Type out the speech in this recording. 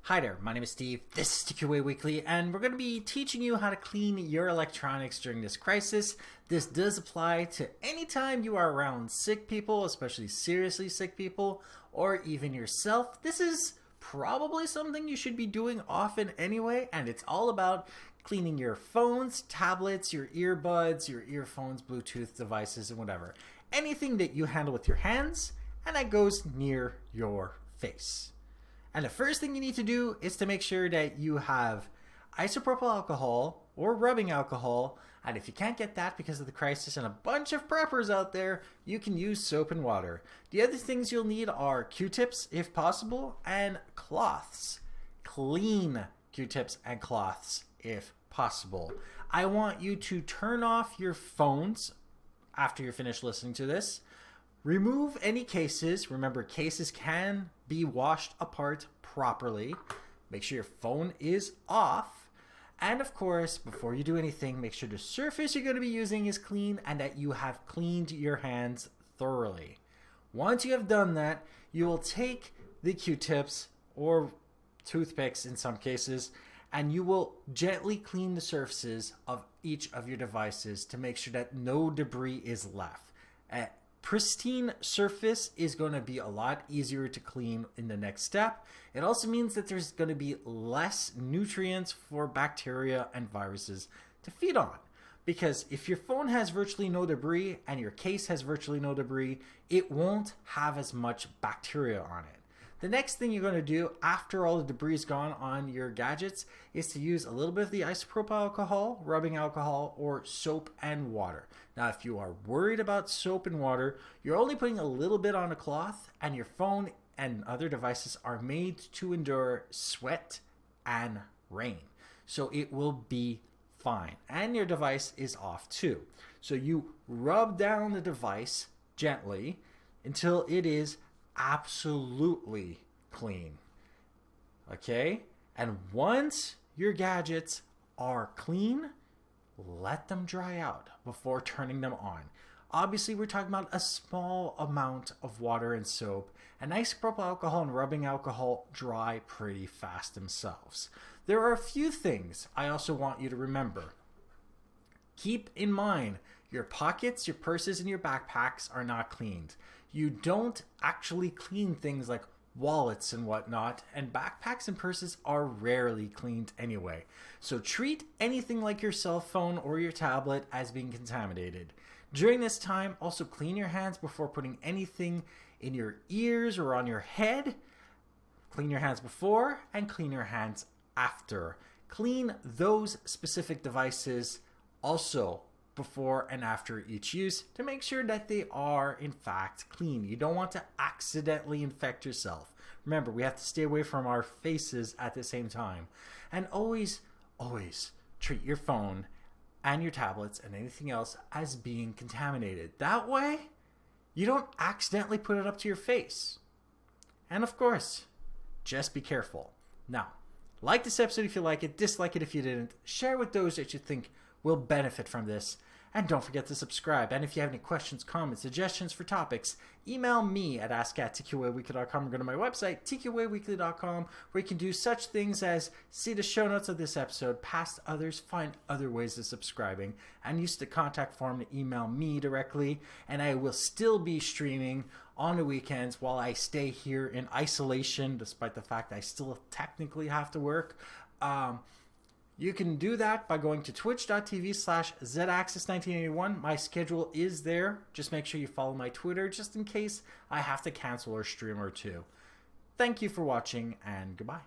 Hi there, my name is Steve, this is TQA Weekly, and we're going to be teaching you how to clean your electronics during this crisis. This does apply to any time you are around sick people, especially seriously sick people, or even yourself. This is probably something you should be doing often anyway, and it's all about cleaning your phones, tablets, your earbuds, your earphones, Bluetooth devices, and whatever. Anything that you handle with your hands, and that goes near your face. And the first thing you need to do is to make sure that you have isopropyl alcohol or rubbing alcohol. And if you can't get that because of the crisis and a bunch of preppers out there, you can use soap and water. The other things you'll need are Q-tips if possible and cloths. Clean Q-tips and cloths if possible. I want you to turn off your phones after you're finished listening to this. Remove any cases. Remember, cases can be washed apart properly. Make sure your phone is off. And of course, before you do anything, make sure the surface you're going to be using is clean and that you have cleaned your hands thoroughly. Once you have done that, you will take the Q-tips or toothpicks in some cases, and you will gently clean the surfaces of each of your devices to make sure that no debris is left. Pristine surface is going to be a lot easier to clean in the next step. It also means that there's going to be less nutrients for bacteria and viruses to feed on. Because if your phone has virtually no debris and your case has virtually no debris, it won't have as much bacteria on it. The next thing you're going to do after all the debris is gone on your gadgets is to use a little bit of the isopropyl alcohol, rubbing alcohol, or soap and water. Now, if you are worried about soap and water, you're only putting a little bit on a cloth, and your phone and other devices are made to endure sweat and rain. So it will be fine. And your device is off too. So you rub down the device gently until it is absolutely clean. Okay? And once your gadgets are clean, let them dry out before turning them on. Obviously, we're talking about a small amount of water and soap, and isopropyl alcohol and rubbing alcohol dry pretty fast themselves. There are a few things I also want you to remember. Keep in mind, your pockets, your purses, and your backpacks are not cleaned. You don't actually clean things like wallets and whatnot, and backpacks and purses are rarely cleaned anyway. So treat anything like your cell phone or your tablet as being contaminated. During this time, also clean your hands before putting anything in your ears or on your head. Clean your hands before and clean your hands after. Clean those specific devices also before and after each use to make sure that they are in fact clean. You don't want to accidentally infect yourself. Remember, we have to stay away from our faces at the same time. And always treat your phone and your tablets and anything else as being contaminated. That way, you don't accidentally put it up to your face. And of course, just be careful. Now, like this episode if you like it, dislike it if you didn't, share with those that you think will benefit from this, and don't forget to subscribe. And if you have any questions, comments, suggestions for topics, email me at ask@tqaweekly.com or go to my website, tqaweekly.com, where you can do such things as see the show notes of this episode, past others, find other ways of subscribing, and use the contact form to email me directly. And I will still be streaming on the weekends while I stay here in isolation, despite the fact I still technically have to work. You can do that by going to twitch.tv/zaccess1981. My schedule is there. Just make sure you follow my Twitter just in case I have to cancel or stream or two. Thank you for watching, and goodbye.